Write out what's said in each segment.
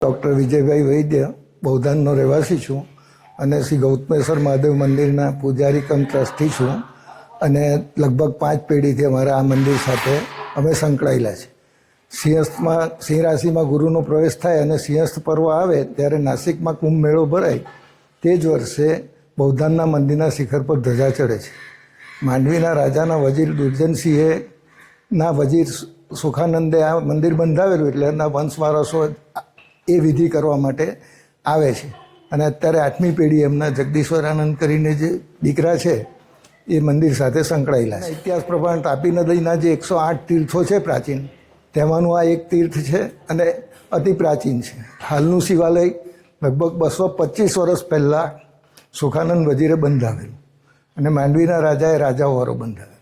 Doctor Vijaybhai વૈદ્ય બૌદ્ધાનનો રહેવાસી છું અને શ્રી ગૌતમેશ્વર મહાદેવ મંદિરના પૂજારી કમ ટ્રસ્ટી છું અને લગભગ 5 પેઢીથી અમારા આ મંદિર સાથે અમે સંકળાયેલા છે. સિંહ રાશિમાં ગુરુનો પ્રવેશ થાય અને સિંહસ્થ પર્વ આવે ત્યારે નાસિકમાં કુંભ મેળો ભરાય તે જ વર્ષે બૌદ્ધાનના મંદિરના શિખર પર ધજા ચડે છે. માંડવીના રાજાના વજીર દુર્જનસિંહે ના વજીર સુખાનંદે આ મંદિર બંધાવેલું એટલે એના વંશ વારસો એ વિધિ કરવા માટે આવે છે અને અત્યારે 8મી પેઢી એમના જગદીશ્વર આનંદ કરીને જે દીકરા છે એ મંદિર સાથે સંકળાયેલા છે. ઇતિહાસ પ્રમાણે તાપી નદીના જે 108 તીર્થો છે પ્રાચીન, તેમાંનું આ એક તીર્થ છે અને અતિ પ્રાચીન છે. હાલનું શિવાલય લગભગ 225 વર્ષ પહેલાં સુખાનંદ વજીરે બંધાવેલું અને માંડવીના રાજાએ રાજાવારો બંધાવેલો.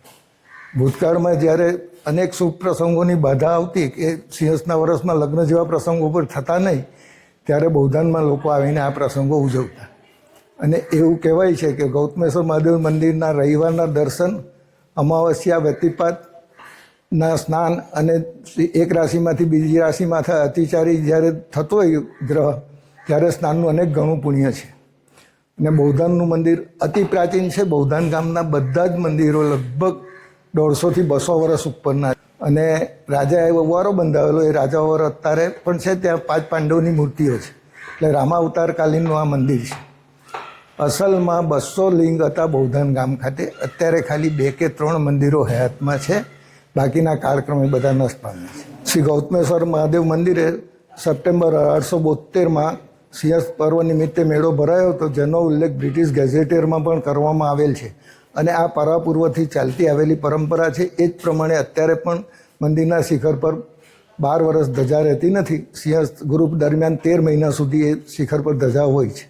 ભૂતકાળમાં જ્યારે અનેક શુભ પ્રસંગોની બાધા આવતી કે સિંહસ્થના વર્ષમાં લગ્ન જેવા પ્રસંગો પર થતા નહીં, ત્યારે બૌદ્ધાનમાં લોકો આવીને આ પ્રસંગો ઉજવતા. અને એવું કહેવાય છે કે ગૌતમેશ્વર મહાદેવ મંદિરના રવિવારના દર્શન, અમાવસ્યા વ્યતિપાતના સ્નાન અને એક રાશિમાંથી બીજી રાશિમાં અતિચારી જ્યારે થતો હોય ગ્રહ, ત્યારે સ્નાનનું અનેક ઘણું પુણ્ય છે. અને બૌદ્ધાનનું મંદિર અતિ પ્રાચીન છે. બૌદ્ધાન ગામના બધા જ મંદિરો લગભગ 150 થી 200 વર્ષ ઉપરના. અને રાજાએ વારો બંધાવેલો, એ રાજા વારો અત્યારે પણ છે. ત્યાં 5 પાંડવોની મૂર્તિઓ છે, એટલે રામાવતાર કાલીનનું આ મંદિર છે. અસલમાં 200 લિંગ હતા બૌદ્ધાન ગામ ખાતે. અત્યારે ખાલી 2 કે 3 મંદિરો હયાતમાં છે, બાકીના કાળક્રમે બધા નષ્ટ પામ્યા છે. શ્રી ગૌતમેશ્વર મહાદેવ મંદિરે સપ્ટેમ્બર 1872માં સિંહસ્થ પર્વ નિમિત્તે મેળો ભરાયો હતો, જેનો ઉલ્લેખ બ્રિટિશ ગેઝેટિયરમાં પણ કરવામાં આવેલ છે. અને આ પરાપૂર્વથી ચાલતી આવેલી પરંપરા છે. એ જ પ્રમાણે અત્યારે પણ મંદિરના શિખર પર 12 વર્ષ ધજા રહેતી નથી. સિંહસ્થ ગ્રુપ દરમિયાન 13 મહિના સુધી એ શિખર પર ધજા હોય છે.